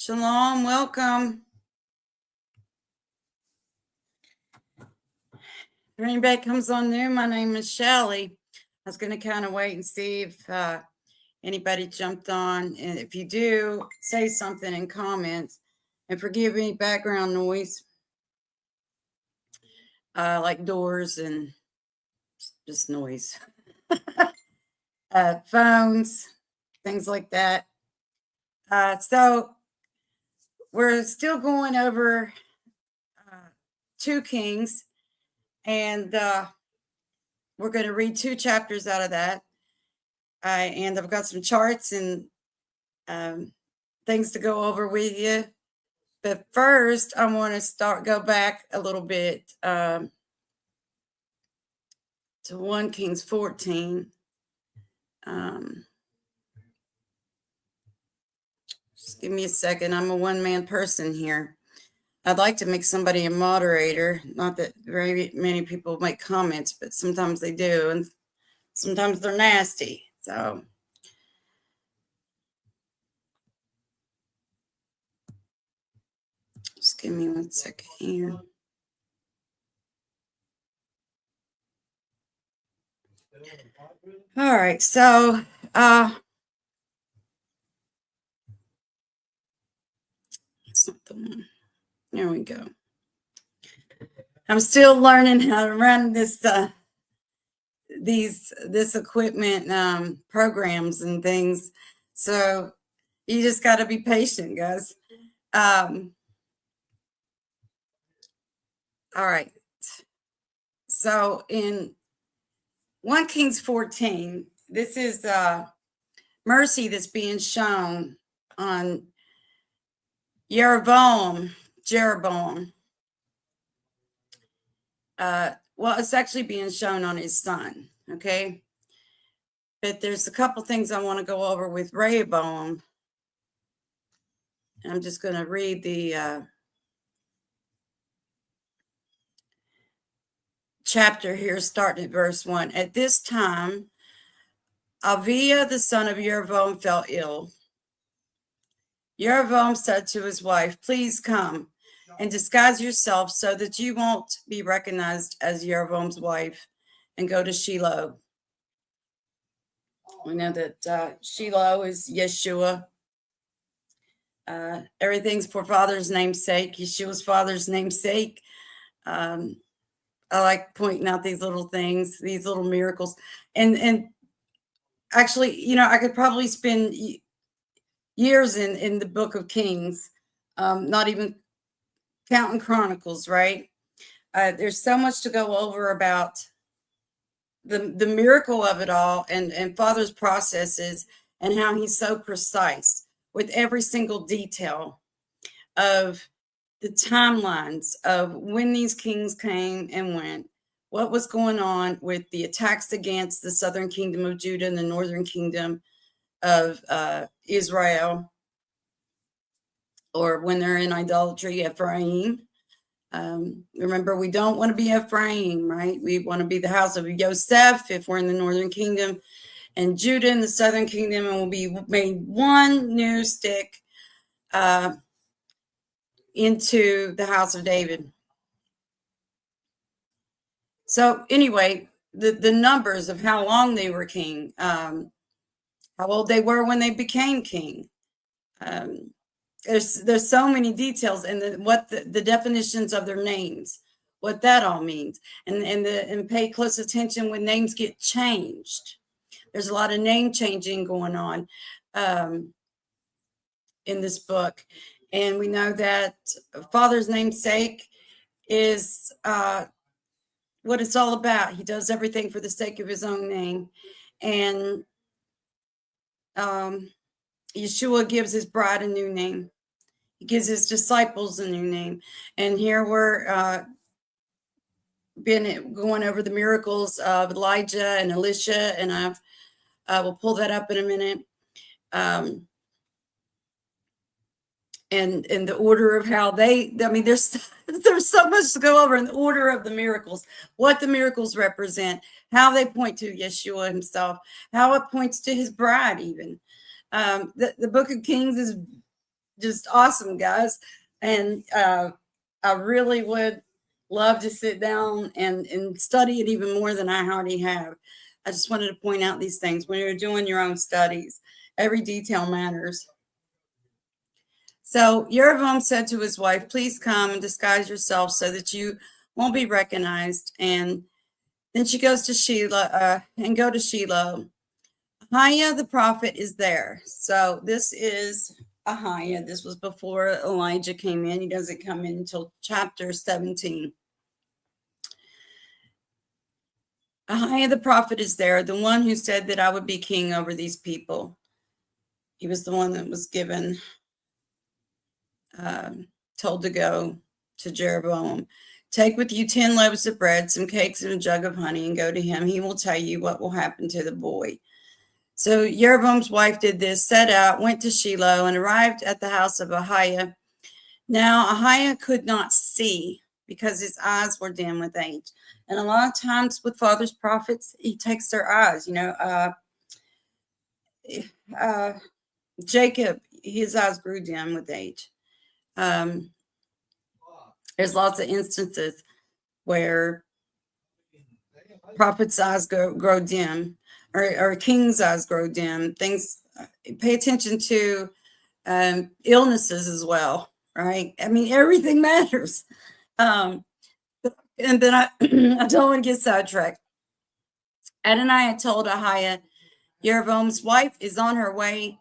Shalom, welcome. If anybody comes on new, my name is Shelly. I was going to kind of wait and see if anybody jumped on. And if you do, say something in comments. And forgive any background noise, like doors and just noise. Phones, things like that. So we're still going over 2 Kings. And we're going to read 2 chapters out of that. And I've got some charts and things to go over with you. But first, I want to go back a little bit to 1 Kings 14. Just give me a second. I'm a one-man person here. I'd like to make somebody a moderator. Not that very many people make comments, but sometimes they do, and sometimes they're nasty. So just give me 1 second here. All right, so it's not the one. There we go. I'm still learning how to run this this equipment programs and things. So you just got to be patient, guys. All right. So in 1 Kings 14, this is mercy that's being shown on Jeroboam. Well, it's actually being shown on his son, okay? But there's a couple things I want to go over with Rehoboam. I'm just going to read the chapter here, starting at verse 1. At this time, Aviah, the son of Jeroboam, fell ill. Jeroboam said to his wife, "Please come and disguise yourself so that you won't be recognized as Jeroboam's wife, and go to Shiloh." We know that Shiloh is Yeshua. Everything's for Father's name's sake, Yeshua's Father's name's sake. I like pointing out these little things, these little miracles. And actually, I could probably spend years in the book of Kings, not even counting Chronicles, right? There's so much to go over about the miracle of it all, and Father's processes, and how he's so precise with every single detail of the timelines of when these kings came and went, what was going on with the attacks against the southern kingdom of Judah and the northern kingdom of Israel, or when they're in idolatry, Ephraim. Remember, we don't want to be Ephraim, right? We want to be the house of Yosef if we're in the northern kingdom, and Judah in the southern kingdom, and we'll be made one new stick into the house of David. So anyway, the numbers of how long they were king, how old they were when they became king. There's so many details, and what the definitions of their names, what that all means, and pay close attention when names get changed. There's a lot of name changing going on in this book, and we know that Father's namesake is what it's all about. He does everything for the sake of his own name, and Yeshua gives his bride a new name. He gives his disciples a new name. And here we're been going over the miracles of Elijah and Elisha, and I will pull that up in a minute. And the order of how there's so much to go over in the order of the miracles, what the miracles represent, how they point to Yeshua himself, how it points to his bride even. The book of Kings is just awesome, guys. And I really would love to sit down and study it even more than I already have. I just wanted to point out these things when you're doing your own studies. Every detail matters. So Jeroboam said to his wife, "Please come and disguise yourself so that you won't be recognized." And then she goes to go to Shiloh. Ahiah the prophet is there. So this is Ahiah. This was before Elijah came in. He doesn't come in until chapter 17. Ahiah the prophet is there, the one who said that I would be king over these people. He was the one that was given, told to go to Jeroboam. Take with you 10 loaves of bread, some cakes, and a jug of honey, and go to him. He will tell you what will happen to the boy. So Jeroboam's wife did this, set out, went to Shiloh, and arrived at the house of Ahiah. Now Ahiah could not see because his eyes were dim with age. And a lot of times with father's prophets, he takes their eyes. Jacob, his eyes grew dim with age. There's lots of instances where prophets' eyes grow dim, or king's eyes grow dim. Things. Pay attention to illnesses as well, right? I mean, everything matters. And then I don't want to get sidetracked. Adoniah told Ahiah, Jeroboam's wife is on her way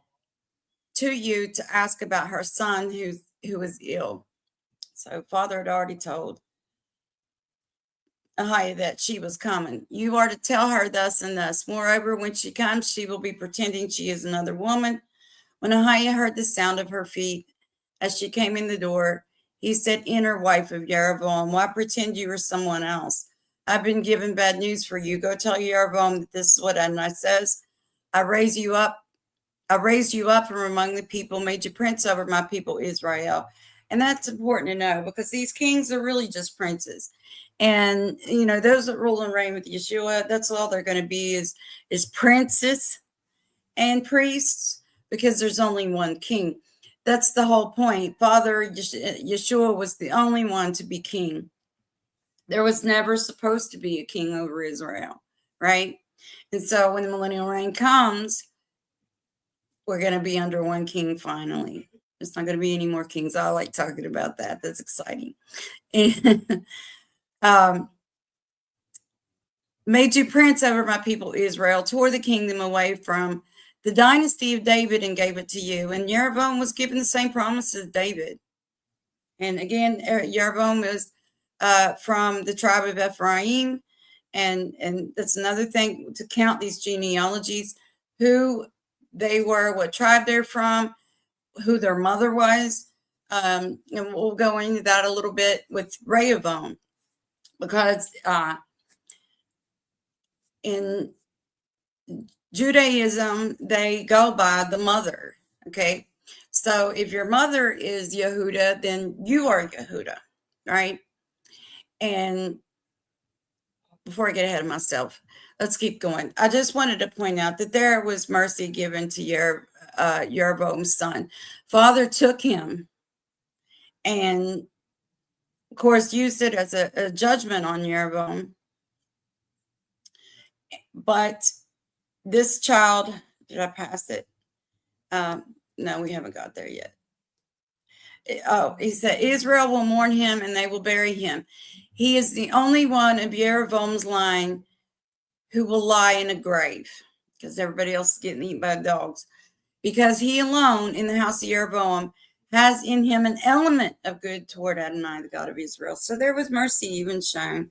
to you to ask about her son who is ill. So father had already told Ahiah that she was coming. You are to tell her thus and thus. Moreover, when she comes, she will be pretending she is another woman. When Ahiah heard the sound of her feet as she came in the door, he said, Enter, wife of Jeroboam. Why pretend you are someone else? I've been given bad news for you. Go tell Jeroboam that this is what Adonai says. I raised you up from among the people, made you prince over my people Israel. And that's important to know because these kings are really just princes. And those that rule and reign with Yeshua, that's all they're going to be is princes and priests, because there's only one king. That's the whole point. Father Yeshua was the only one to be king. There was never supposed to be a king over Israel, right? And so when the millennial reign comes, we're going to be under one king finally. There's not going to be any more kings. I like talking about that. That's exciting. And made you prince over my people Israel, tore the kingdom away from the dynasty of David and gave it to you. And Jeroboam was given the same promise as David. And again, Jeroboam was from the tribe of Ephraim. And that's another thing to count these genealogies, who they were, what tribe they're from, who their mother was. And we'll go into that a little bit with Rehoboam, because in Judaism, they go by the mother. Okay. So if your mother is Yehuda, then you are Yehuda, right? And before I get ahead of myself, let's keep going. I just wanted to point out that there was mercy given to Jeroboam's son. Father took him and, of course, used it as a judgment on Jeroboam. But this child, did I pass it? No, we haven't got there yet. Oh, he said, Israel will mourn him and they will bury him. He is the only one of Jeroboam's line who will lie in a grave, because everybody else is getting eaten by dogs. Because he alone in the house of Jeroboam has in him an element of good toward Adonai, the God of Israel. So there was mercy even shown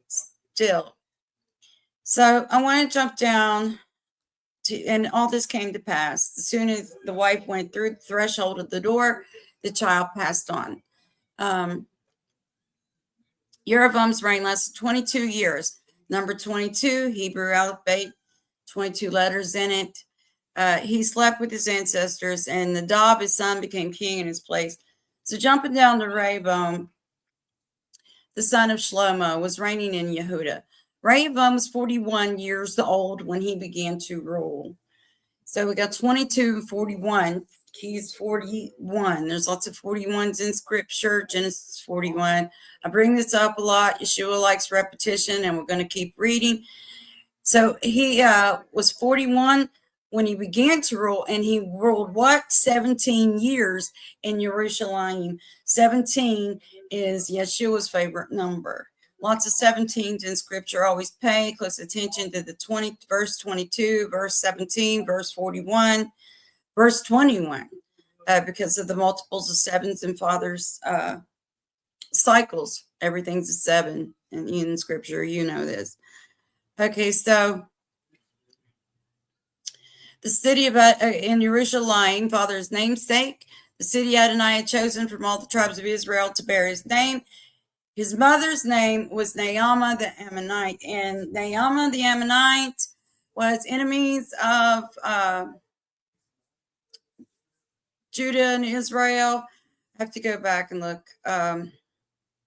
still. So I want to jump down to, and all this came to pass. As soon as the wife went through the threshold of the door, the child passed on. Jeroboam's reign lasted 22 years. Number 22, Hebrew alphabet, 22 letters in it. He slept with his ancestors, and Nadab, his son, became king in his place. So jumping down to Rehoboam, the son of Shlomo, was reigning in Yehuda. Rehoboam was 41 years old when he began to rule. So we got 22 and 41. Keys 41. There's lots of 41s in scripture. Genesis 41. I bring this up a lot. Yeshua likes repetition, and we're going to keep reading. So he was 41 when he began to rule, and he ruled what? 17 years in Jerusalem. 17 is Yeshua's favorite number. Lots of 17s in scripture. Always pay close attention to the 20, verse 22, verse 17, verse 41, verse 21, because of the multiples of sevens and fathers' cycles. Everything's a seven in scripture. You know this. Okay, so the city of in Jerusalem, father's namesake, the city Adonai had chosen from all the tribes of Israel to bear his name. His mother's name was Naamah the Ammonite, and Naamah the Ammonite was enemies of Judah and Israel. I have to go back and look.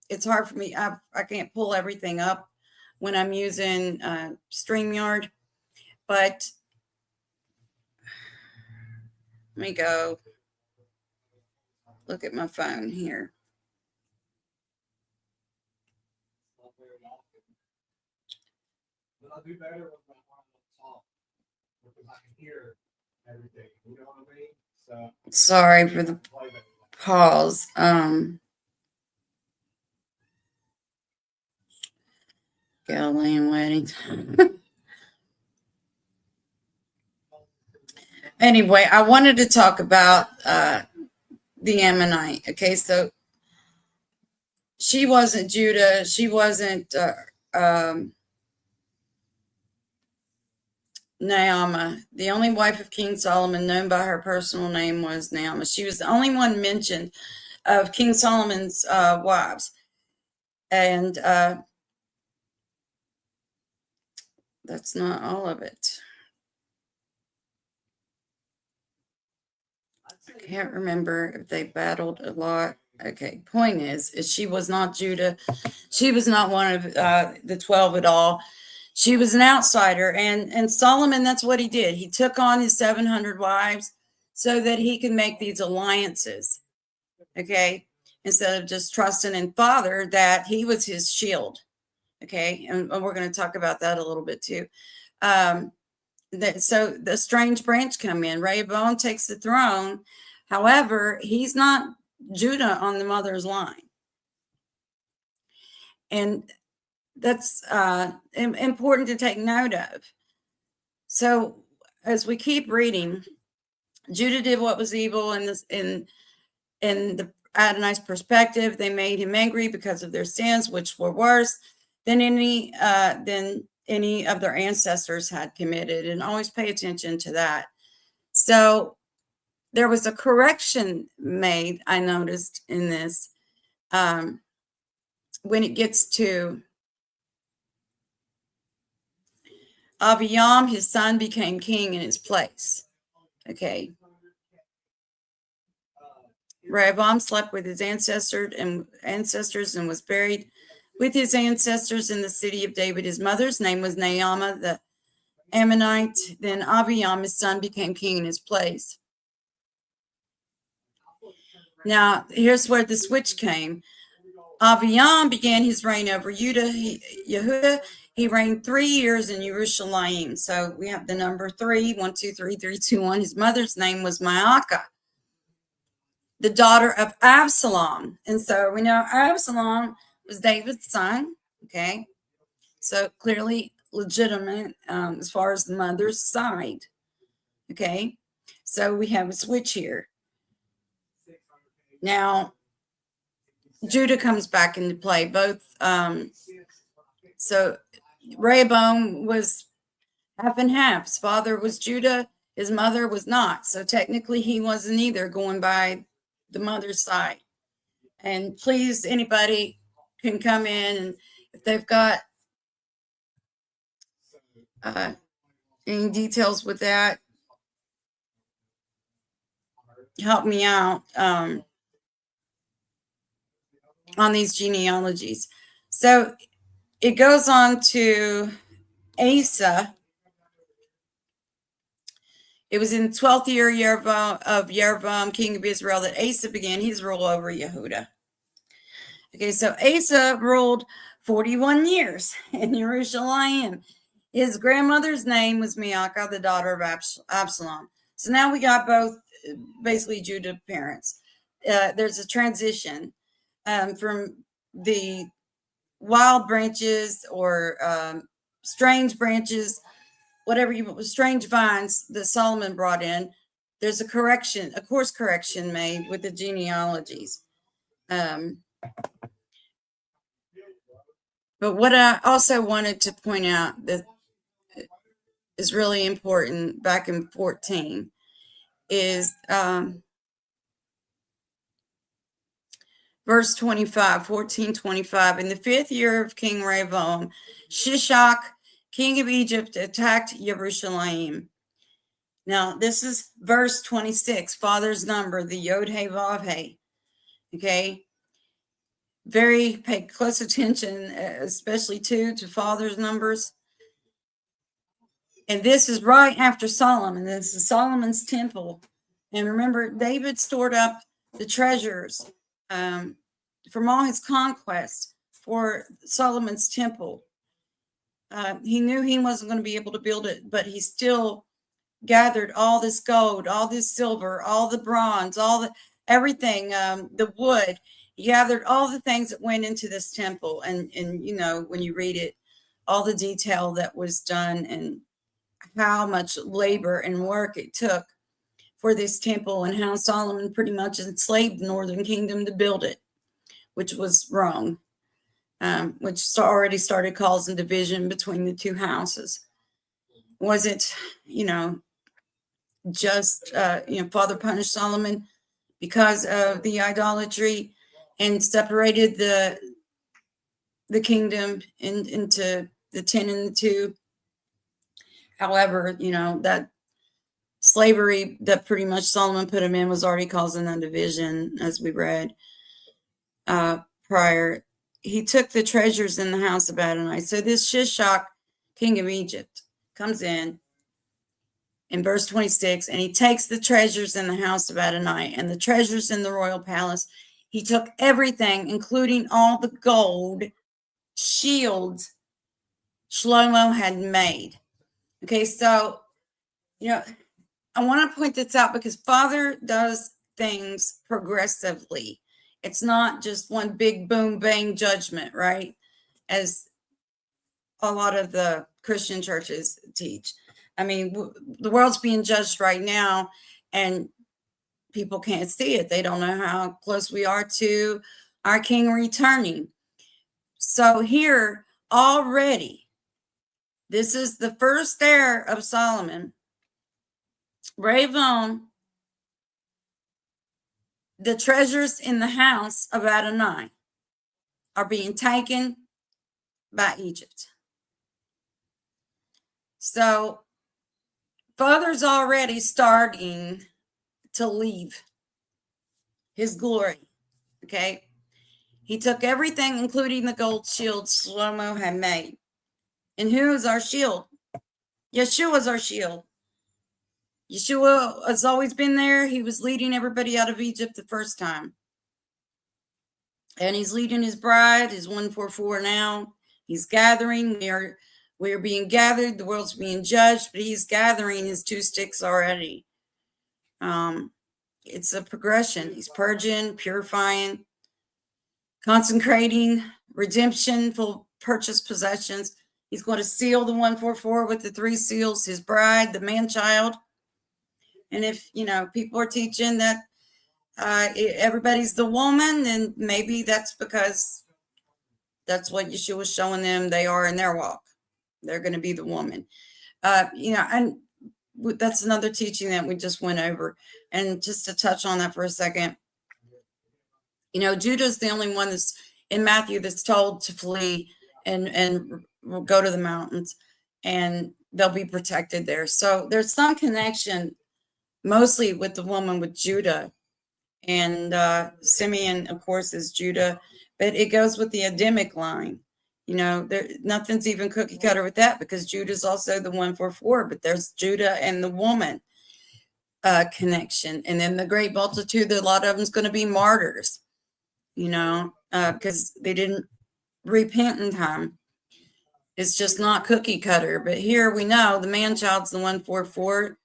It's hard for me. I can't pull everything up when I'm using StreamYard, but let me go look at my phone here. I'll do better with my talk because I can hear everything. You know what I mean? So sorry for the pause. Galilean weddings. Anyway, I wanted to talk about the Ammonite. Okay, so she wasn't Judah. She wasn't Naamah. The only wife of King Solomon known by her personal name was Naamah. She was the only one mentioned of King Solomon's wives. And that's not all of it. I can't remember if they battled a lot. Okay, point is she was not Judah. She was not one of the 12 at all. She was an outsider, and Solomon, that's what he did. He took on his 700 wives so that he could make these alliances, okay, instead of just trusting in Father that he was his shield, okay, and we're going to talk about that a little bit too. So the strange branch come in. Rehoboam takes the throne. However, he's not Judah on the mother's line. And that's important to take note of. So as we keep reading, Judah did what was evil in the Adonai's perspective. They made him angry because of their sins, which were worse than any of their ancestors had committed. And always pay attention to that. So there was a correction made, I noticed in this, when it gets to Abiyam, his son became king in his place. Okay. Rehoboam slept with his ancestors and was buried with his ancestors in the city of David. His mother's name was Naamah the Ammonite. Then Abiyam, his son, became king in his place. Now, here's where the switch came. Abiyam began his reign over Yehuda. He reigned 3 years in Jerusalem. So we have the number 3, 1, 2, 3, 3, 2, 1. His mother's name was Maacah, the daughter of Absalom. And so we know Absalom was David's son. Okay. So clearly legitimate as far as the mother's side. Okay. So we have a switch here. Now, Judah comes back into play. Both, so Rehoboam was half and half. His father was Judah. His mother was not. So technically he wasn't either, going by the mother's side. And please, anybody can come in, and if they've got any details with that, help me out on these genealogies. So it goes on to Asa. It was in the 12th year of Jeroboam, king of Israel, that Asa began his rule over Yehuda. Okay, so Asa ruled 41 years in Jerusalem. His grandmother's name was Maacah, the daughter of Absalom. So now we got both basically Judah parents. There's a transition from the wild branches or strange branches, whatever strange vines that Solomon brought in. There's a course correction made with the genealogies. But what I also wanted to point out that is really important back in 14 is verse 25, 14:25. In the 5th year of King Rehoboam, Shishak, king of Egypt, attacked Jerusalem. Now, this is verse 26, father's number, the Yod He Vav He. Okay. Pay close attention, especially to father's numbers. And this is right after Solomon. This is Solomon's temple. And remember, David stored up the treasures from all his conquests for Solomon's temple. He knew he wasn't going to be able to build it, but he still gathered all this gold, all this silver, all the bronze, everything, the wood. He gathered all the things that went into this temple. And when you read it, all the detail that was done and how much labor and work it took for this temple, and how Solomon pretty much enslaved the northern kingdom to build it, which was wrong, which already started causing division between the two houses. Was it, just, Father punished Solomon because of the idolatry and separated the kingdom into the 10 and the 2. However, that slavery that pretty much Solomon put him in was already causing a division, as we read prior. He took the treasures in the house of Adonai. So this Shishak, king of Egypt, comes in verse 26, and he takes the treasures in the house of Adonai and the treasures in the royal palace. He took everything, including all the gold shields Shlomo had made. Okay, so, I want to point this out because Father does things progressively. It's not just one big boom, bang judgment, right? As a lot of the Christian churches teach. I mean, the world's being judged right now, and people can't see it. They don't know how close we are to our King returning. So here already, this is the first heir of Solomon, Rehoboam. The treasures in the house of Adonai are being taken by Egypt. So Father's already starting to leave his glory. Okay. He took everything, including the gold shield Shlomo had made. And who is our shield? Yeshua is our shield. Yeshua has always been there. He was leading everybody out of Egypt the first time. And he's leading his bride, his 144 now. He's gathering. We are being gathered. The world's being judged, but he's gathering his 2 sticks already. It's a progression. He's purging, purifying, consecrating, redemption, full purchase possessions. He's going to seal the 144 with the 3 seals, his bride, the man-child. And if, people are teaching that everybody's the woman, then maybe that's because that's what Yeshua was showing them they are in their walk. They're going to be the woman. And that's another teaching that we just went over. And just to touch on that for a second, Judah's the only one that's in Matthew that's told to flee and go to the mountains, and they'll be protected there. So there's some connection mostly with the woman with Judah, and Simeon, of course, is Judah, but it goes with the Adamic line. Nothing's even cookie cutter with that, because Judah's also the 144, but there's Judah and the woman. connection. And then the great multitude, a lot of them's going to be martyrs, because they didn't repent in time. It's just not cookie cutter. But here we know the man child's the 144,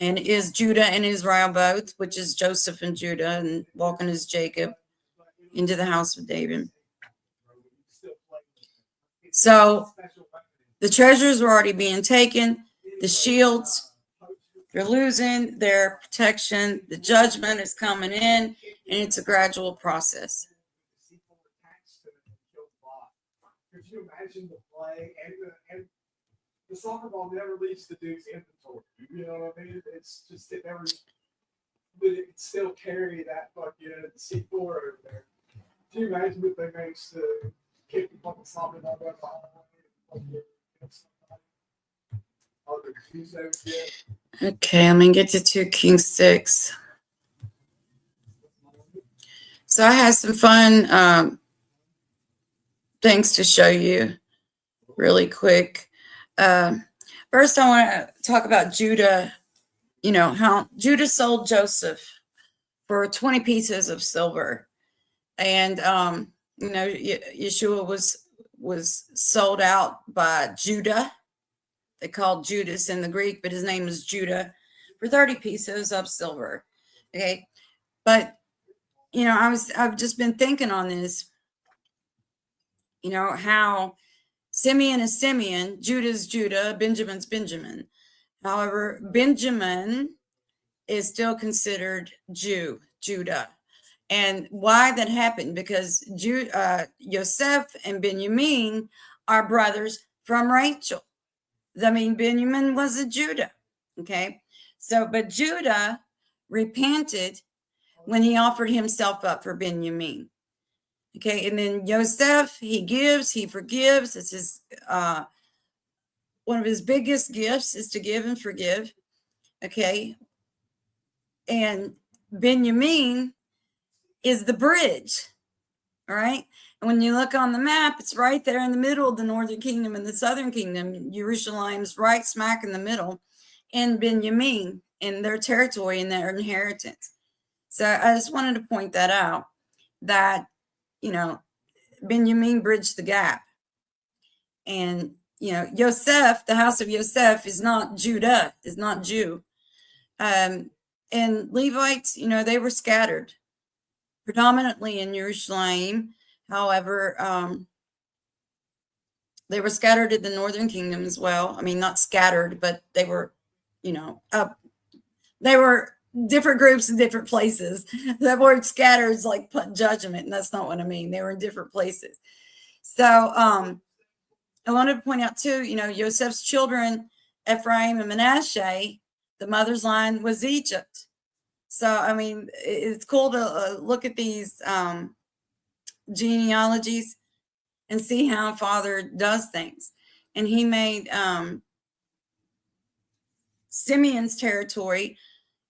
and is Judah and Israel both, which is Joseph and Judah, and walking as Jacob into the house of David. So the treasures are already being taken. The shields, they're losing their protection. The judgment is coming in, and it's a gradual process. Could you imagine the play and the soccer ball never leaves the dude's inventory? You know what I mean? It's just it never, but it can still carry that fucking C4 over there. Can you imagine if they managed to kick the fucking soccer ball back Okay, I'm gonna get to 2 Kings 6. So I had some fun things to show you really quick. First, I want to talk about Judah. How Judah sold Joseph for 20 pieces of silver, and Yeshua was sold out by Judah. They called Judas in the Greek, but his name is Judah, for 30 pieces of silver. Okay, but I've just been thinking on this. How Simeon is Simeon, Judah's Judah, Benjamin's Benjamin. However, Benjamin is still considered Judah. And why that happened? Because Joseph and Benjamin are brothers from Rachel. Benjamin was a Judah. Okay. But Judah repented when he offered himself up for Benjamin. Okay. And then Joseph, he gives, he forgives. It's his, one of his biggest gifts is to give and forgive. Okay. And Benjamin is the bridge. All right. And when you look on the map, it's right there in the middle of the northern kingdom and the southern kingdom. Jerusalem's right smack in the middle, and Benjamin in their territory and their inheritance. So I just wanted to point that out, that, Benjamin bridged the gap. And, Joseph, the house of Joseph is not Judah, is not Jew. And Levites, they were scattered predominantly in Jerusalem. However, they were scattered in the northern kingdom as well. Not scattered, but they were, they were different groups in different places. That word scattered is like judgment, and that's not what I mean. They were in different places. So I wanted to point out too, Joseph's children, Ephraim and Manasseh, the mother's line was Egypt. So, it's cool to look at these genealogies and see how Father does things. And he made Simeon's territory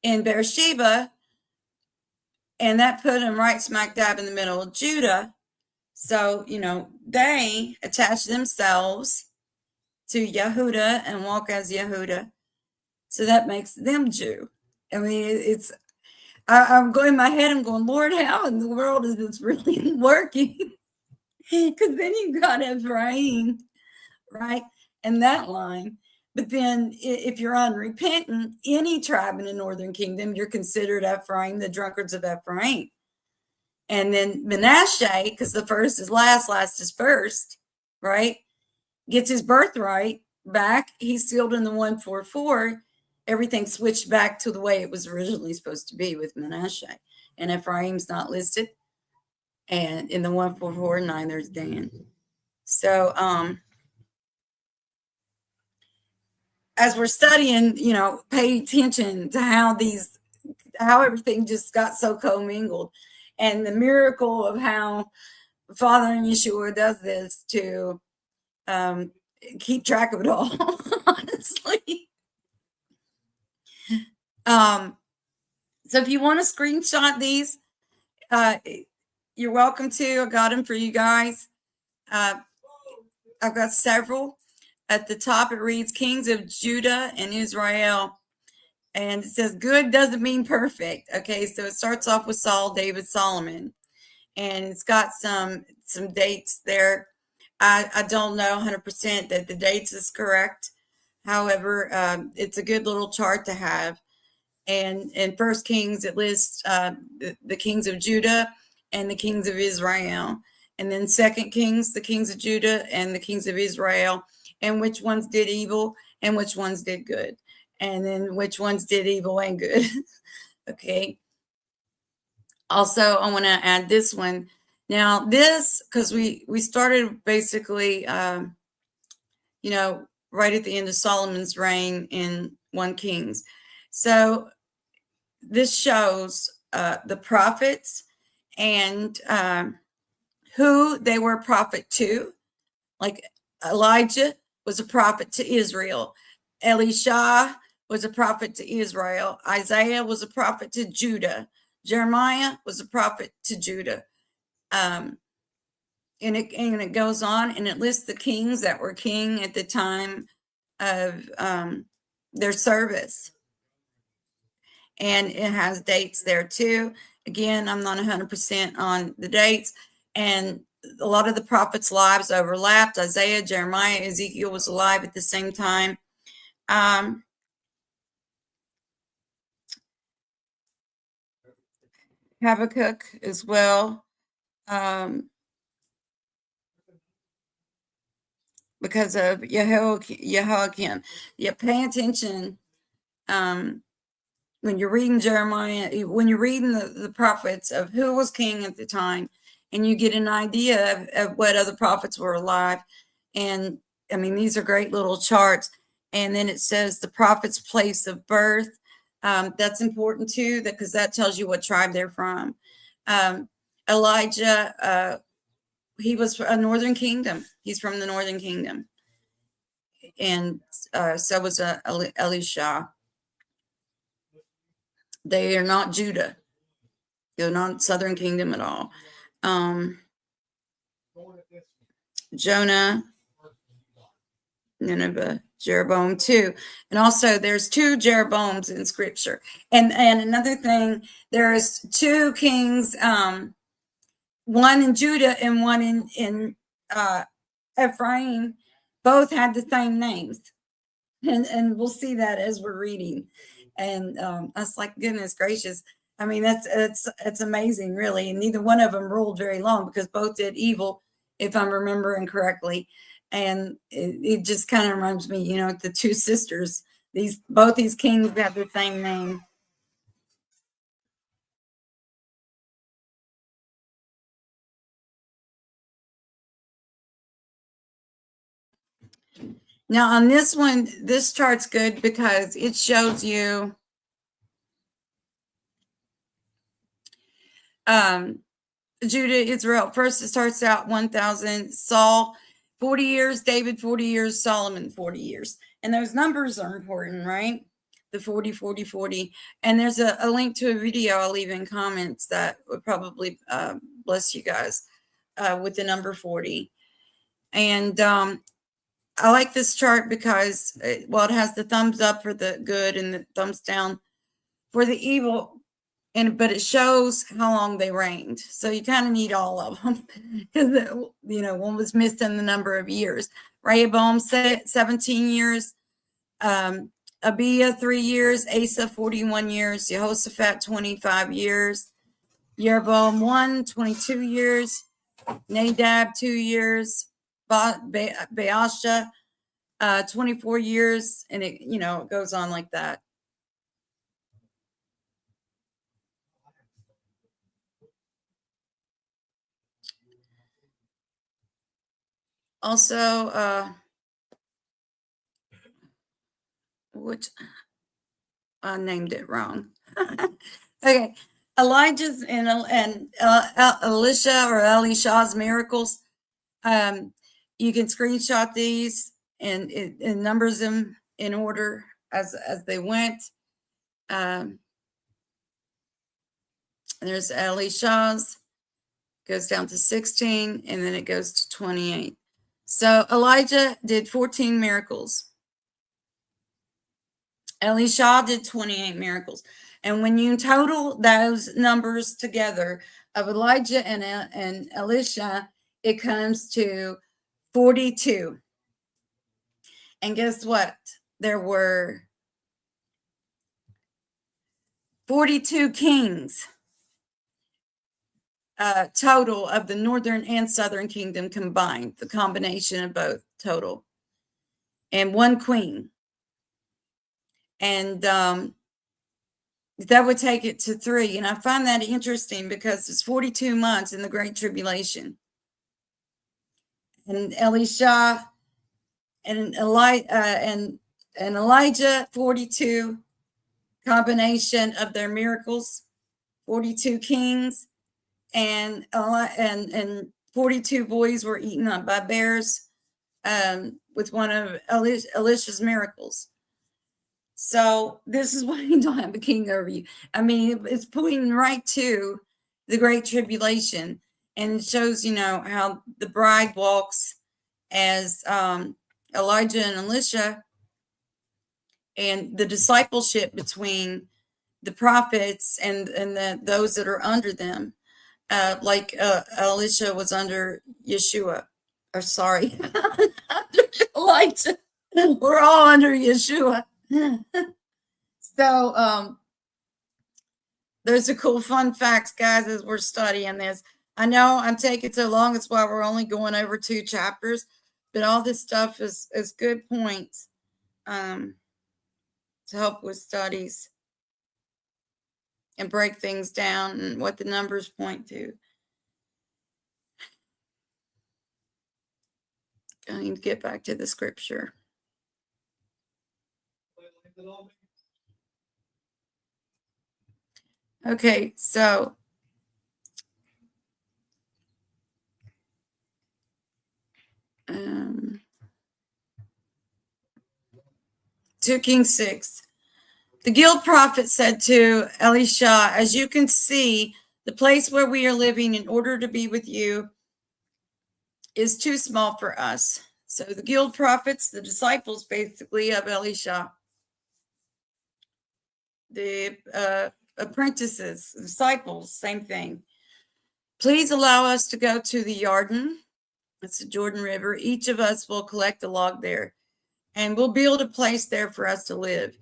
in Beersheba, and that put him right smack dab in the middle of Judah. So, they attach themselves to Yehuda and walk as Yehuda. So that makes them Jew. I'm going in my head, I'm going, Lord, how in the world is this really working? Because then you've got Ephraim, right? And that line. But then if you're unrepentant, any tribe in the northern kingdom, you're considered Ephraim, the drunkards of Ephraim. And then Manasseh, because the first is last, last is first, right? Gets his birthright back. He's sealed in the 144. Everything switched back to the way it was originally supposed to be with Manasseh. And Ephraim's not listed. And in the 144, there's Dan. So as we're studying, pay attention to how everything just got so commingled. And the miracle of how Father and Yeshua does this to keep track of it all, honestly. So if you want to screenshot these, you're welcome to. I got them for you guys. I've got several. At the top, it reads Kings of Judah and Israel. And it says good doesn't mean perfect. Okay, so it starts off with Saul, David, Solomon, and it's got some dates there. I don't know 100% that the dates is correct. However, it's a good little chart to have. And in First Kings, it lists the kings of Judah and the kings of Israel. And then Second Kings, the kings of Judah and the kings of Israel, and which ones did evil and which ones did good, and then which ones did evil and good. Okay. Also, I want to add this one. Now, this, because we started basically, you know, right at the end of Solomon's reign in 1 Kings. So this shows the prophets and who they were a prophet to. Like Elijah was a prophet to Israel. Elisha was a prophet to Israel. Isaiah was a prophet to Judah. Jeremiah was a prophet to Judah. And it goes on and it lists the kings that were king at the time of their service. And it has dates there too. Again, I'm not 100% on the dates. And a lot of the prophets' lives overlapped. Isaiah, Jeremiah, Ezekiel was alive at the same time. Habakkuk as well. Because of Jehoiakim. Yeah, pay attention when you're reading Jeremiah, when you're reading the prophets of who was king at the time, and you get an idea of what other prophets were alive. And I mean, these are great little charts. And then it says the prophet's place of birth. That's important too, because that tells you what tribe they're from. Elijah, he was a northern kingdom. He's from the northern kingdom. And so was Elisha. They are not Judah. They're not southern kingdom at all. Jonah, Nineveh, Jeroboam too. And also there's 2 Jeroboams in scripture. And another thing, there's 2 kings, one in Judah and one in Ephraim, both had the same names. And we'll see that as we're reading. And I was like, goodness gracious. I mean, it's amazing, really. And neither one of them ruled very long because both did evil, if I'm remembering correctly. And it just kind of reminds me, you know, the 2 sisters. Both these kings have the same name. Now on this one, this chart's good because it shows you Judah, Israel. First, it starts out 1,000. Saul, 40 years. David, 40 years. Solomon, 40 years. And those numbers are important, right? The 40, 40, 40. And there's a link to a video I'll leave in comments that would probably bless you guys with the number 40. And I like this chart because, it has the thumbs up for the good and the thumbs down for the evil. But it shows how long they reigned. So you kind of need all of them because, you know, one was missed in the number of years. Rehoboam 17 years, Abiah 3 years, Asa 41 years, Jehoshaphat 25 years, Jeroboam 22 years, Nadab 2 years, Baasha 24 years, and it, you know, it goes on like that. Also, which I named it wrong. Okay, Elijah's and Elisha or Elisha's miracles. You can screenshot these and it numbers them in order as they went. There's Elisha's, goes down to 16, and then it goes to 28. So Elijah did 14 miracles. Elisha did 28 miracles. And when you total those numbers together of Elijah and Elisha, it comes to 42. And guess what? There were 42 kings total of the northern and southern kingdom combined, the combination of both total, and one queen. And that would take it to 3. And I find that interesting because it's 42 months in the Great Tribulation. And Elisha and Elijah, 42 combination of their miracles, 42 kings, and 42 boys were eaten up by bears with one of Elisha's miracles. So this is why you don't have a king over you. I mean, it's pointing right to the Great Tribulation, and it shows, how the bride walks as Elijah and Elisha, and the discipleship between the prophets and those that are under them. Like Elisha was under Yeshua, or sorry, under Elijah. We're all under Yeshua. So there's a cool fun facts, guys, as we're studying this. I know I'm taking so long. That's why we're only going over 2 chapters, but all this stuff is good points to help with studies and break things down and what the numbers point to. I need to get back to the scripture. Okay, so um, 2 Kings 6. The guild prophet said to Elisha, as you can see, the place where we are living in order to be with you is too small for us. So the guild prophets, the disciples basically of Elisha, the apprentices, disciples, same thing. Please allow us to go to the Jordan. That's the Jordan River. Each of us will collect a log there, and we'll build a place there for us to live.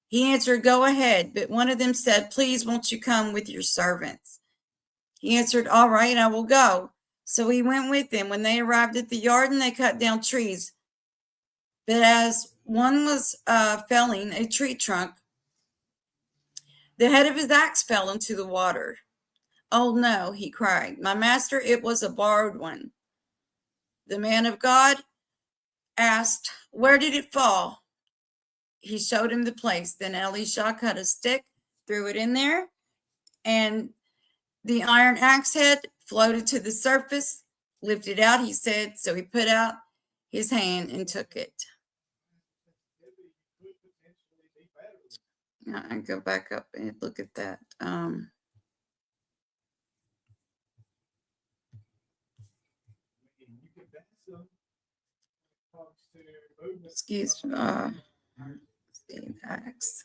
He answered, go ahead. But one of them said, please, won't you come with your servants? He answered, all right, I will go. So he went with them. When they arrived at the Jordan, they cut down trees. But as one was felling a tree trunk, the head of his axe fell into the water. Oh no, he cried. My master, it was a borrowed one. The man of God asked, where did it fall? He showed him the place. Then Elisha cut a stick, threw it in there, and the iron axe head floated to the surface, lifted out, he said. So he put out his hand and took it. Now I go back up and look at that. Excuse me. Axe.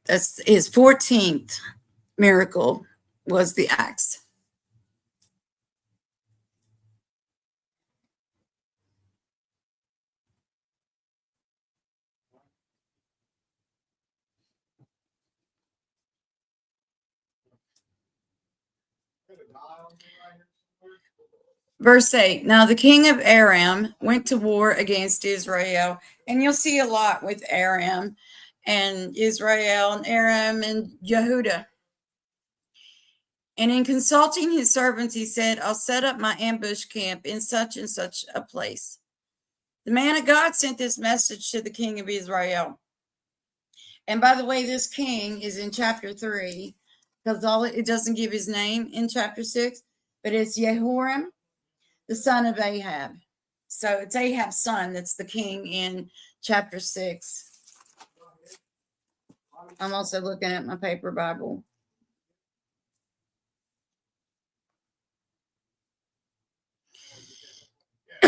That's his 14th miracle was the axe. Verse 8. Now the king of Aram went to war against Israel. And you'll see a lot with Aram and Israel and Aram and Yehuda. And in consulting his servants, he said, I'll set up my ambush camp in such and such a place. The man of God sent this message to the king of Israel. And by the way, this king is in chapter 3, because it doesn't give his name in chapter 6, but it's Jehoram, the son of Ahab. So it's Ahab's son that's the king in chapter 6. I'm also looking at my paper Bible.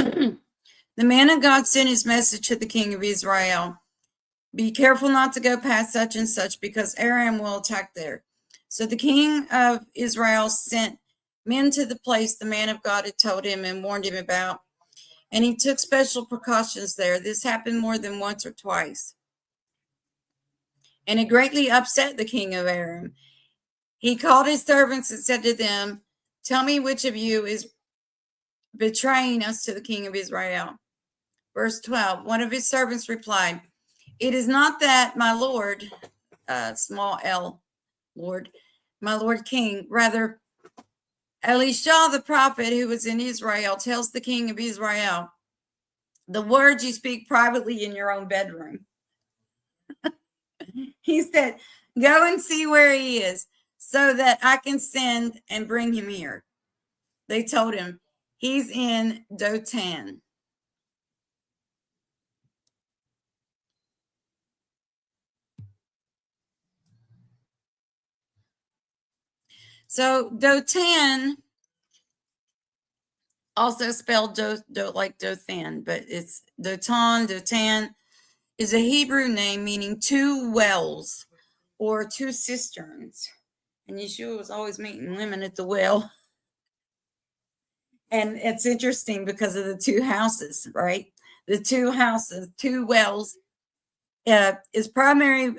The man of God sent his message to the king of Israel. Be careful not to go past such and such, because Aram will attack there. So the king of Israel sent men to the place the man of God had told him and warned him about, and he took special precautions there. This happened more than once or twice, and it greatly upset the king of Aram. He called his servants and said to them, "Tell me which of you is betraying us to the king of Israel." Verse 12, one of his servants replied, "It is not that, my lord," small l, Lord, "my lord king. Rather, Elisha the prophet who was in Israel tells the king of Israel the words you speak privately in your own bedroom." He said, "Go and see where he is so that I can send and bring him here." They told him, "He's in Dothan." So Dothan, also spelled like Dothan, but it's Dotan is a Hebrew name meaning two wells or two cisterns. And Yeshua was always meeting women at the well. And it's interesting because of the two houses, right? The two houses, two wells, is primary.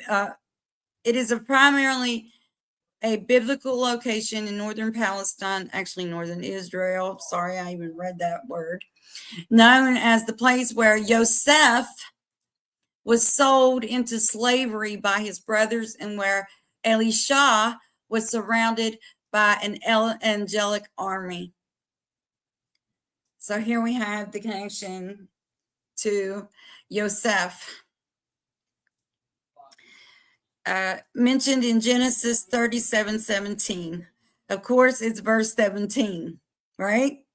It is primarily a biblical location in northern Palestine, actually northern Israel. Sorry, I even read that word. Known as the place where Joseph was sold into slavery by his brothers, and where Elisha was surrounded by an angelic army. So here we have the connection to Joseph. Mentioned in Genesis 37:17. Of course, it's verse 17, right?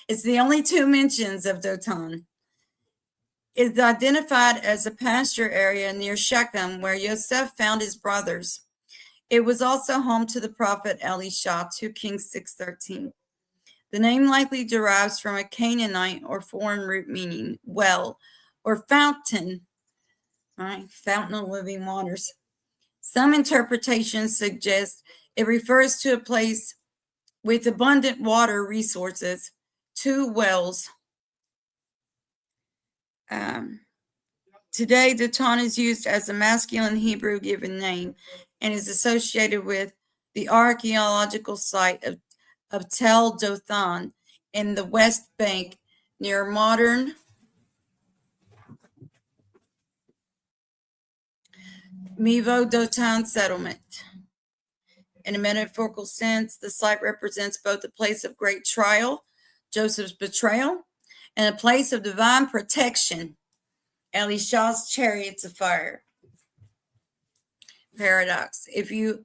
It's the only two mentions of Dothan. It's identified as a pasture area near Shechem, where Joseph found his brothers. It was also home to the prophet Elisha, 2 Kings 6:13. The name likely derives from a Canaanite or foreign root meaning well or fountain, right? Fountain of living waters. Some interpretations suggest it refers to a place with abundant water resources, two wells. Today, Dothan is used as a masculine Hebrew given name and is associated with the archaeological site of Tel Dothan in the West Bank near modern Mevo Dothan settlement. In a metaphorical sense, the site represents both a place of great trial, Joseph's betrayal, and a place of divine protection, Elisha's chariots of fire. Paradox. Okay,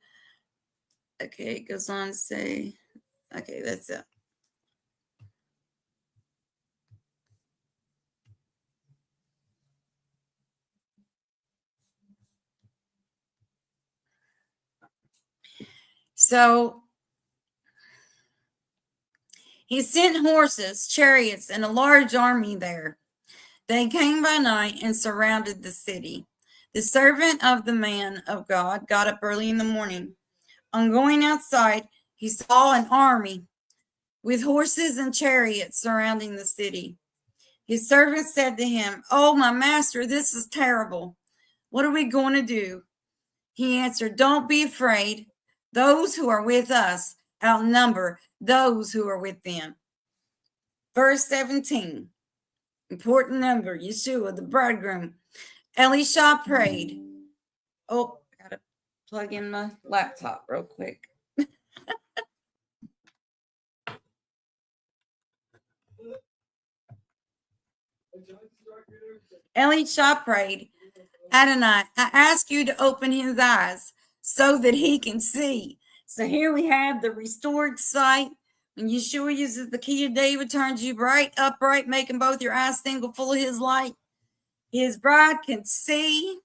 it goes on to say, okay, that's it. So he sent horses, chariots, and a large army there. They came by night and surrounded the city. The servant of the man of God got up early in the morning. On going outside, he saw an army with horses and chariots surrounding the city. His servant said to him, "Oh, my master, this is terrible. What are we going to do?" He answered, "Don't be afraid. Those who are with us outnumber those who are with them." Verse 17, important number, Yeshua, the bridegroom. Elisha prayed. Oh, I got to plug in my laptop real quick. Elisha prayed, "Adonai, I ask you to open his eyes so that he can see." So here we have the restored sight. When Yeshua uses the key of David, turns you bright, upright, making both your eyes single, full of his light. His bride can see,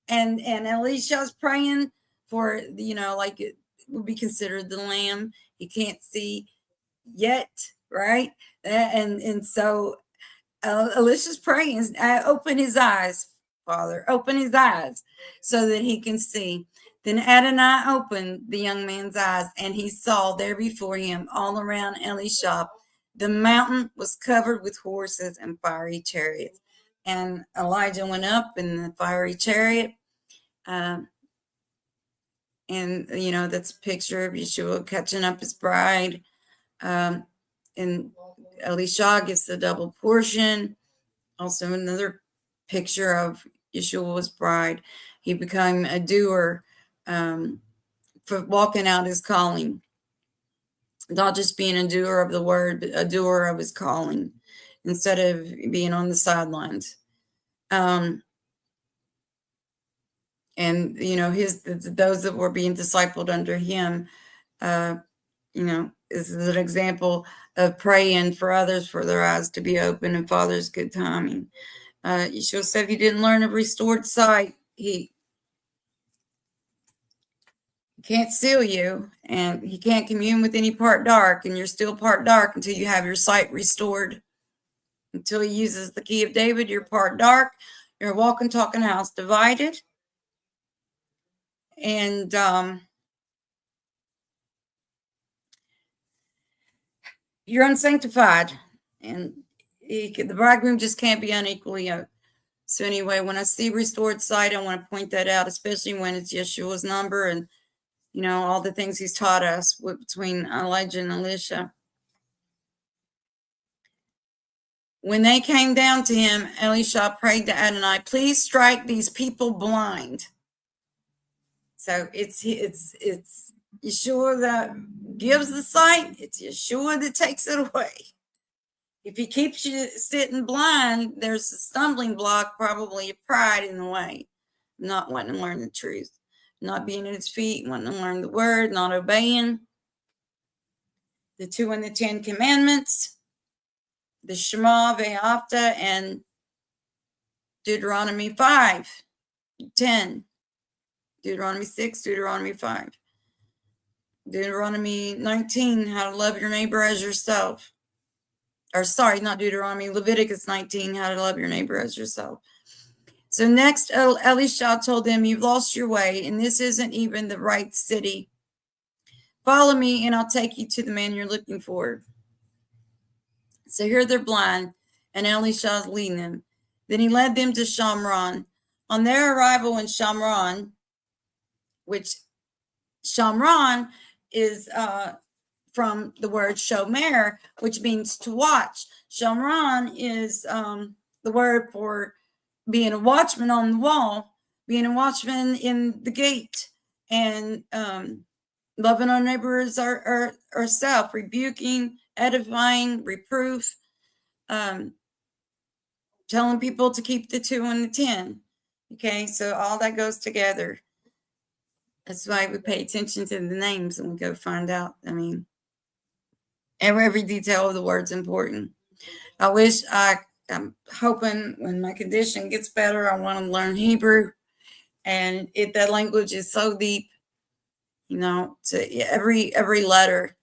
and Elisha's praying for, like it would be considered the lamb. He can't see yet, right? And so Elisha's praying, open his eyes, Father, open his eyes so that he can see. Then Adonai opened the young man's eyes, and he saw there before him, all around Elisha, the mountain was covered with horses and fiery chariots. And Elijah went up in the fiery chariot. And, that's a picture of Yeshua catching up his bride. And Elisha gets the double portion. Also, another picture of Yeshua's bride. He became a doer for walking out his calling, not just being a doer of the word, but a doer of his calling instead of being on the sidelines. And those that were being discipled under him, is an example of praying for others for their eyes to be open and Father's good timing. Yeshua said, if you didn't learn of restored sight, he can't seal you, and he can't commune with any part dark, and you're still part dark until you have your sight restored. Until he uses the key of David, you're part dark. You're a walking, talking house divided. And you're unsanctified. And the bridegroom just can't be unequally yoked. So anyway, when I see restored sight, I want to point that out, especially when it's Yeshua's number and, all the things he's taught us between Elijah and Elisha. When they came down to him, Elisha prayed to Adonai, please strike these people blind. So it's Yeshua that gives the sight. It's Yeshua that takes it away. If he keeps you sitting blind, there's a stumbling block, probably of pride in the way, not wanting to learn the truth, not being at his feet, wanting to learn the word, not obeying the 2 and the 10 commandments, the Shema, Ve'afta, and Deuteronomy 5, 10, Deuteronomy 6, Deuteronomy 5, Deuteronomy 19, how to love your neighbor as yourself. Or sorry, not Deuteronomy, Leviticus 19, how to love your neighbor as yourself. So next, Elisha told them, you've lost your way, and this isn't even the right city. Follow me, and I'll take you to the man you're looking for. So here they're blind, and Elisha's leading them. Then he led them to Shamron. On their arrival in Shamron, which Shamron is from the word shomer, which means to watch. Shamron is the word for being a watchman on the wall, being a watchman in the gate, and loving our neighbors ourselves, rebuking, edifying, reproof, telling people to keep the 2 and the 10. Okay, so all that goes together. That's why we pay attention to the names and we go find out. I mean, every detail of the word's important. I'm hoping when my condition gets better, I want to learn Hebrew. And that language is so deep, to every letter,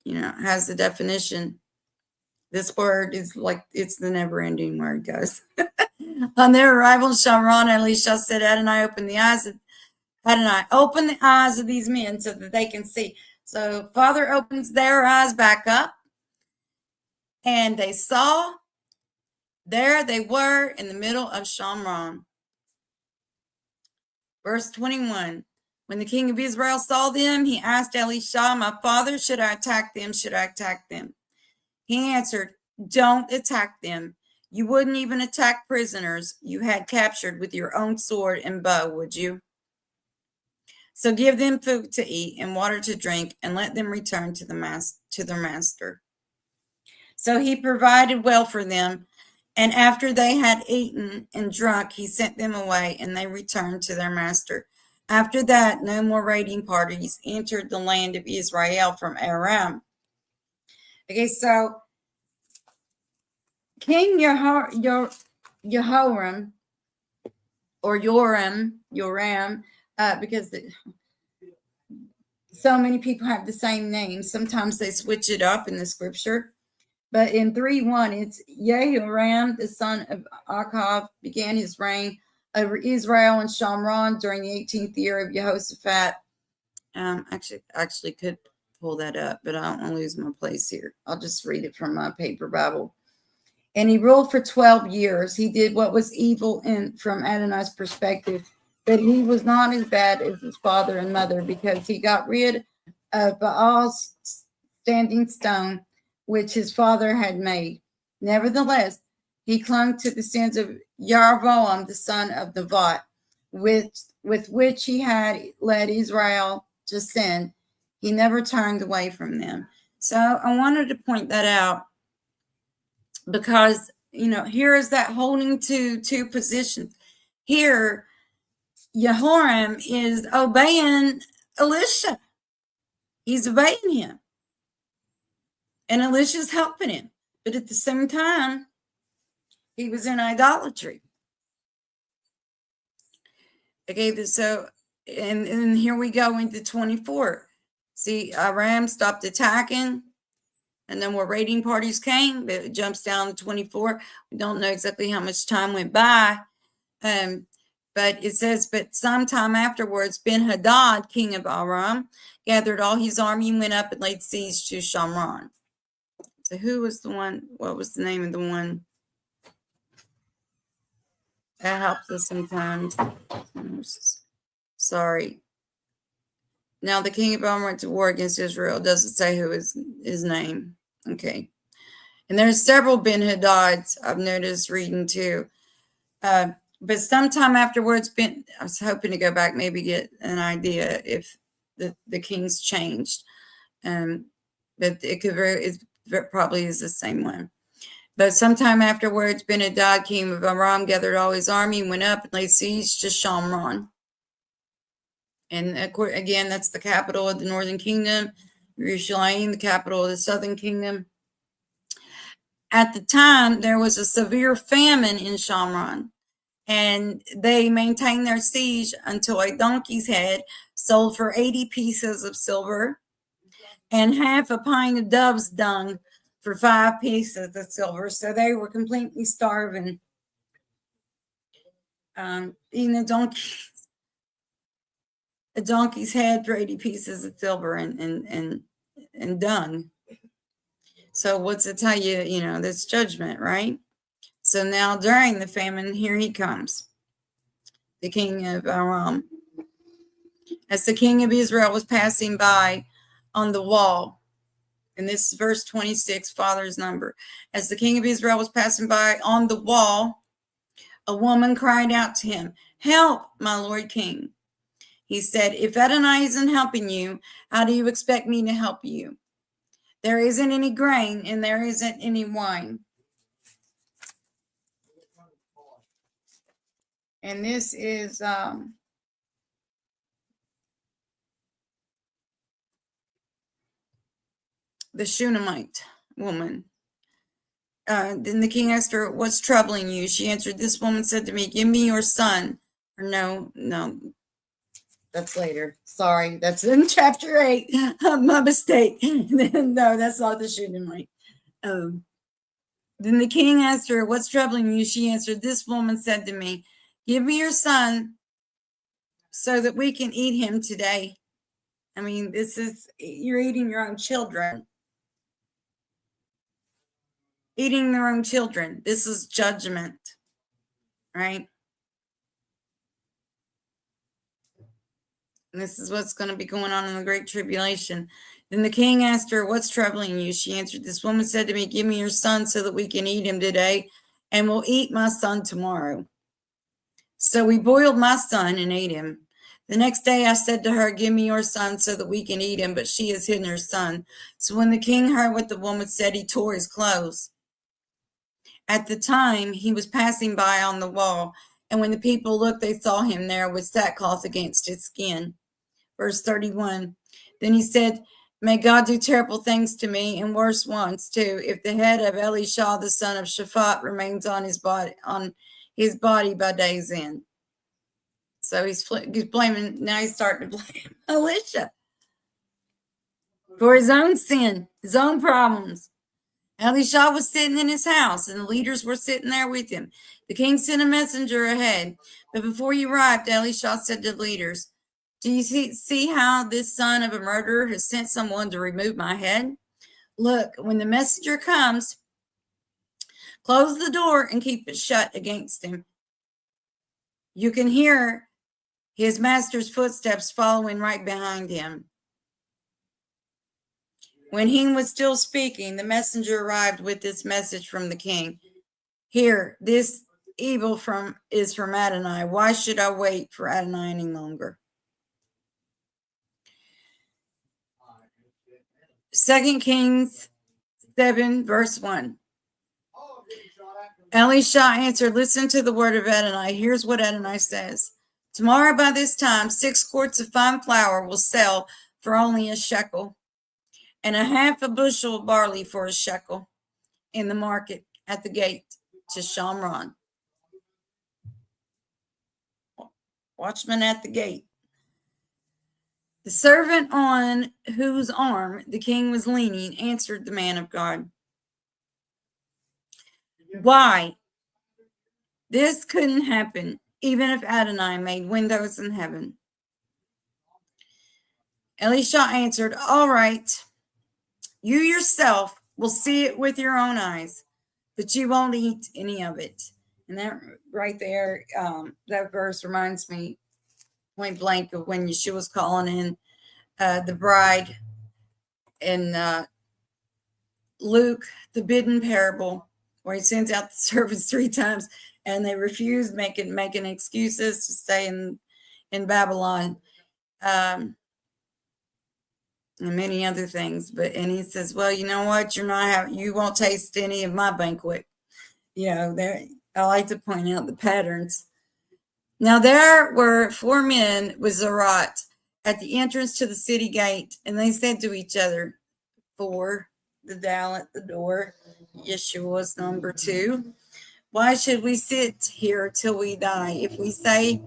has the definition. This word is like, it's the never-ending word, guys. On their arrival in Shamron, Elisha said, Adonai, open the eyes of these men so that they can see. So Father opens their eyes back up, and they saw. There they were in the middle of Shamron. Verse 21. When the king of Israel saw them, he asked Elisha, my father, should I attack them? Should I attack them? He answered, don't attack them. You wouldn't even attack prisoners you had captured with your own sword and bow, would you? So give them food to eat and water to drink, and let them return to their master. So he provided well for them, and after they had eaten and drunk, he sent them away, and they returned to their master. After that, no more raiding parties entered the land of Israel from Aram. Okay, so King Jehoram, or Yoram, because so many people have the same name. Sometimes they switch it up in the scripture. But in 3:1, it's Jehoram, the son of Achav, began his reign over Israel and Shamron during the 18th year of Jehoshaphat. Actually could pull that up, but I don't want to lose my place here. I'll just read it from my paper Bible. And he ruled for 12 years. He did what was evil from Adonai's perspective, but he was not as bad as his father and mother, because he got rid of Baal's standing stone, which his father had made. Nevertheless, he clung to the sins of Jeroboam, the son of Nevat, with which he had led Israel to sin. He never turned away from them. So I wanted to point that out, because, here is that holding to two positions. Here, Jehoram is obeying Elisha. He's obeying him. And Elisha's helping him. But at the same time, he was in idolatry. Okay, so, and here we go into 24. See, Aram stopped attacking, and then more raiding parties came, but it jumps down to 24. We don't know exactly how much time went by. But it says, but sometime afterwards, Ben-Hadad, king of Aram, gathered all his army and went up and laid siege to Shamron. So who was the one? What was the name of the one? That helps us sometimes. Sorry. Now the king of Aram went to war against Israel. It doesn't say who is his name. Okay. And there's several Ben-Hadads I've noticed reading too. But sometime afterwards, I was hoping to go back, maybe get an idea if the kings changed. But it probably is the same one. But sometime afterwards, Ben-Hadad, king of Aram, gathered all his army and went up and laid siege to Shamron. And again, that's the capital of the northern kingdom, Jerusalem, the capital of the southern kingdom. At the time, there was a severe famine in Shamron, and they maintained their siege until a donkey's head sold for 80 pieces of silver and half a pint of dove's dung for 5 pieces of silver. So they were completely starving. Eating a donkey's head for 80 pieces of silver and dung. So what's it tell you? That's judgment, right? So now during the famine, here he comes, the king of Aram. As the king of Israel was passing by on the wall, and this is verse 26, father's number. As the king of Israel was passing by on the wall, a woman cried out to him, "Help, my lord king." He said, "If Adonai isn't helping you, how do you expect me to help you? There isn't any grain and there isn't any wine." And this is the Shunammite woman. Then the king asked her, "What's troubling you?" She answered, "This woman said to me, 'Give me your son.'" Or no, that's later. Sorry, that's in chapter 8. My mistake. No, that's not the Shunammite. Then the king asked her, "What's troubling you?" She answered, "This woman said to me, 'Give me your son so that we can eat him today.'" I mean, you're eating your own children. Eating their own children. This is judgment, right? And this is what's going to be going on in the Great Tribulation. Then the king asked her, "What's troubling you?" She answered, "This woman said to me, 'Give me your son so that we can eat him today, and we'll eat my son tomorrow.' So we boiled my son and ate him. The next day I said to her, 'Give me your son so that we can eat him,' but she has hidden her son." So when the king heard what the woman said, he tore his clothes. At the time, he was passing by on the wall, and when the people looked, they saw him there with sackcloth against his skin. Verse 31. Then he said, "May God do terrible things to me, and worse ones too, if the head of Elisha, the son of Shaphat, remains on his body by day's end." So he's blaming. Now he's starting to blame Elisha for his own sin, his own problems. Elisha was sitting in his house, and the leaders were sitting there with him. The king sent a messenger ahead, but before he arrived, Elisha said to the leaders, "Do you see how this son of a murderer has sent someone to remove my head? Look, when the messenger comes, close the door and keep it shut against him. You can hear his master's footsteps following right behind him." When he was still speaking, the messenger arrived with this message from the king. "Here, this evil is from Adonai. Why should I wait for Adonai any longer?" 2 Kings 7, verse 1. Elisha answered, "Listen to the word of Adonai. Here's what Adonai says. Tomorrow by this time, 6 quarts of fine flour will sell for only a shekel, and a half a bushel of barley for a shekel in the market at the gate to Shamron." Watchman at the gate. The servant on whose arm the king was leaning answered the man of God, "Why? This couldn't happen, even if Adonai made windows in heaven." Elisha answered, "All right, you yourself will see it with your own eyes, but you won't eat any of it." And that right there, that verse reminds me point blank of when Yeshua was calling in the bride in Luke, the bidden parable, where he sends out the servants 3 times and they refuse, making excuses to stay in Babylon, and many other things. And he says, "Well, you know what? You won't taste any of my banquet." There, I like to point out the patterns. Now there were 4 men with Zerat at the entrance to the city gate, and they said to each other, 4, the dial at the door, Yeshua's number 2, "Why should we sit here till we die? If we say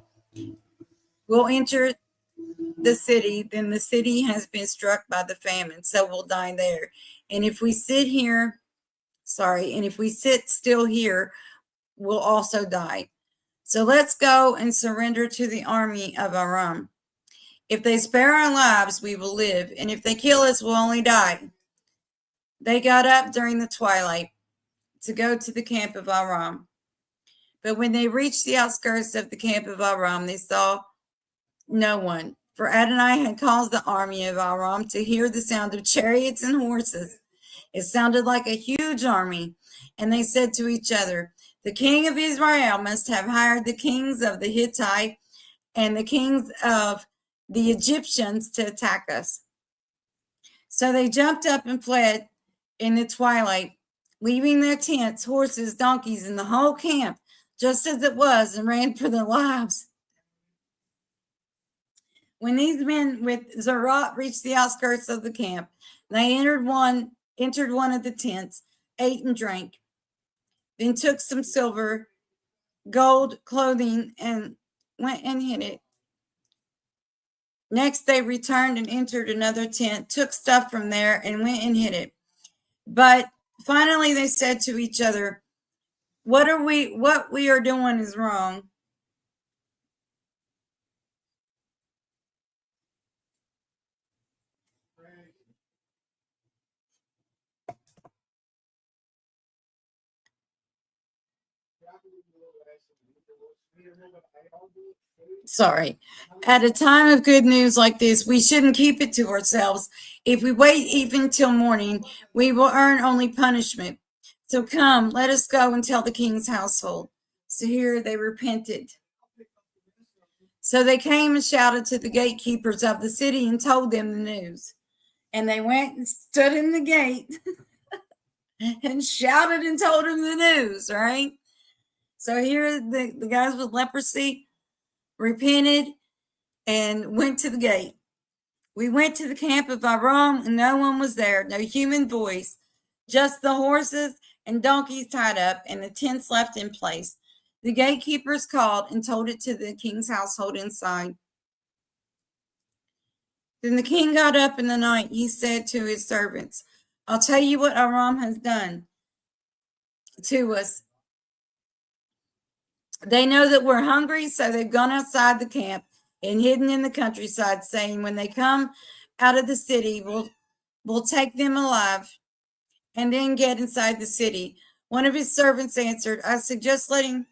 we'll enter the city, then the city has been struck by the famine, so we'll die there. And if we sit still here, we'll also die. So let's go and surrender to the army of Aram. If they spare our lives, we will live, and if they kill us, we'll only die." They got up during the twilight to go to the camp of Aram. But when they reached the outskirts of the camp of Aram, they saw no one, for Adonai had caused the army of Aram to hear the sound of chariots and horses. It sounded like a huge army, and they said to each other, "The king of Israel must have hired the kings of the Hittite and the kings of the Egyptians to attack us." So they jumped up and fled in the twilight, leaving their tents, horses, donkeys, and the whole camp just as it was, and ran for their lives. When these men with Zerat reached the outskirts of the camp, they entered one of the tents, ate and drank, then took some silver, gold, clothing, and went and hid it. Next, they returned and entered another tent, took stuff from there, and went and hid it. But finally, they said to each other, what we are doing is wrong. Sorry. At a time of good news like this, we shouldn't keep it to ourselves. If we wait even till morning, we will earn only punishment. So come, let us go and tell the king's household. So here they repented. So they came and shouted to the gatekeepers of the city and told them the news. And they went and stood in the gate and shouted and told them the news, right? So here the guys with leprosy repented and went to the gate. We went to the camp of Aram, and no one was there, no human voice, just the horses and donkeys tied up and the tents left in place. The gatekeepers called and told it to the king's household inside. Then the king got up in the night. He said to his servants, I'll tell you what Aram has done to us. They know that we're hungry, so they've gone outside the camp and hidden in the countryside, saying, when they come out of the city, we'll take them alive and then get inside the city. One of his servants answered, I suggest letting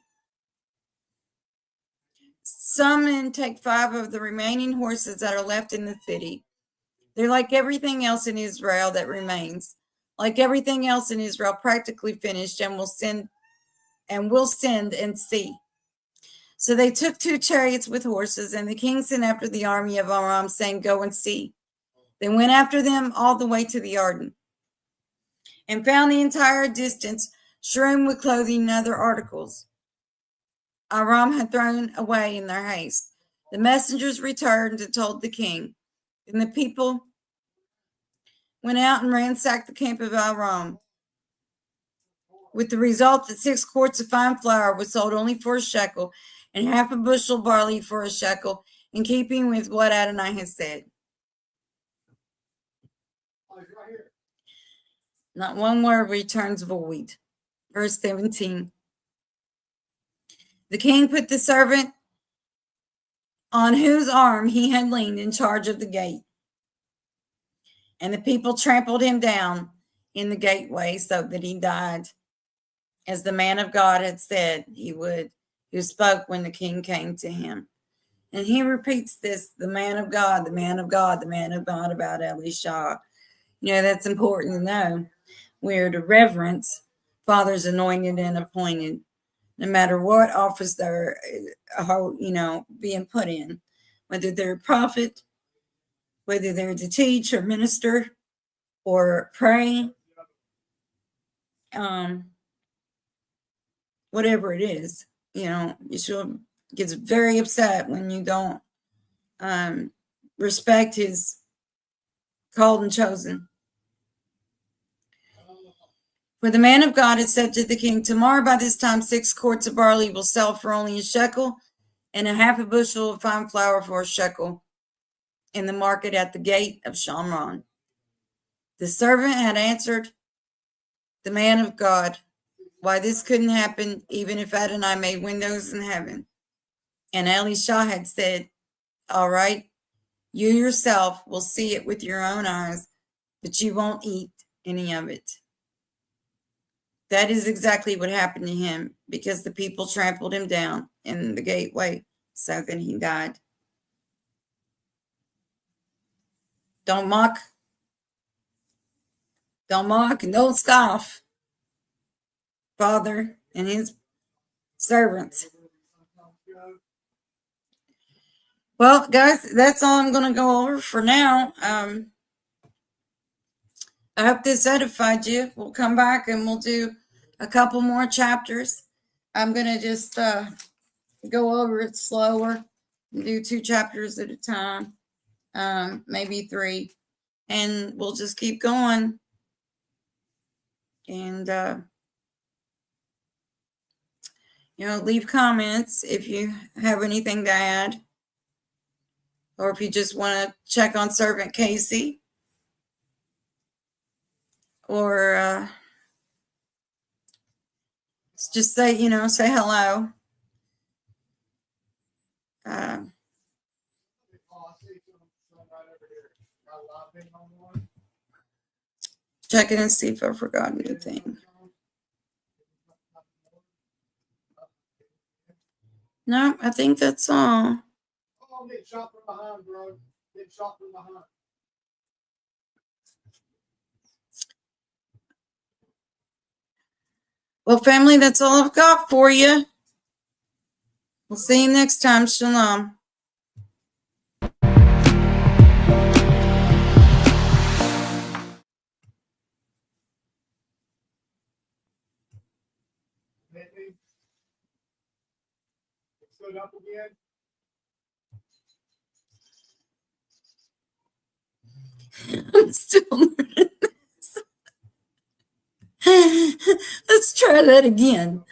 some men take 5 of the remaining horses that are left in the city. They're like everything else in Israel that remains. Like everything else in Israel, practically finished, and we'll send and see. So they took 2 chariots with horses, and the king sent after the army of Aram, saying, go and see. They went after them all the way to the Jordan, and found the entire distance strewn with clothing and other articles Aram had thrown away in their haste. The messengers returned and told the king. And the people went out and ransacked the camp of Aram, with the result that 6 quarts of fine flour was sold only for a shekel, and half a bushel barley for a shekel, in keeping with what Adonai had said. Not one word returns void. Verse 17. The king put the servant on whose arm he had leaned in charge of the gate, and the people trampled him down in the gateway so that he died, as the man of God had said he would, who spoke when the king came to him. And he repeats this, the man of God, the man of God, the man of God, about Elisha. You know, that's important to know. We're to reverence Father's anointed and appointed, no matter what office they're, being put in, whether they're a prophet, whether they're to teach or minister or pray, whatever it is. Yeshua gets very upset when you don't respect his called and chosen. For the man of God had said to the king, tomorrow by this time 6 quarts of barley will sell for only a shekel, and a half a bushel of fine flour for a shekel, in the market at the gate of Shamron. The servant had answered the man of God, why this couldn't happen, even if Adonai made windows in heaven. And Elisha had said, all right, you yourself will see it with your own eyes, but you won't eat any of it. That is exactly what happened to him, because the people trampled him down in the gateway so that he died. Don't mock and don't scoff Father and his servants. Well, guys, that's all I'm going to go over for now. I hope this edified you. We'll come back and we'll do a couple more chapters. I'm going to just go over it slower and do 2 chapters at a time, maybe 3, and we'll just keep going. And, leave comments if you have anything to add, or if you just want to check on Servant Casey, or just say hello. Check it and see if I forgot anything. No, I think that's all. Oh, get shot from behind, bro. Get shot from behind. Well, family, that's all I've got for you. We'll see you next time. Shalom. Stood up again. I'm still learning this. Let's try that again.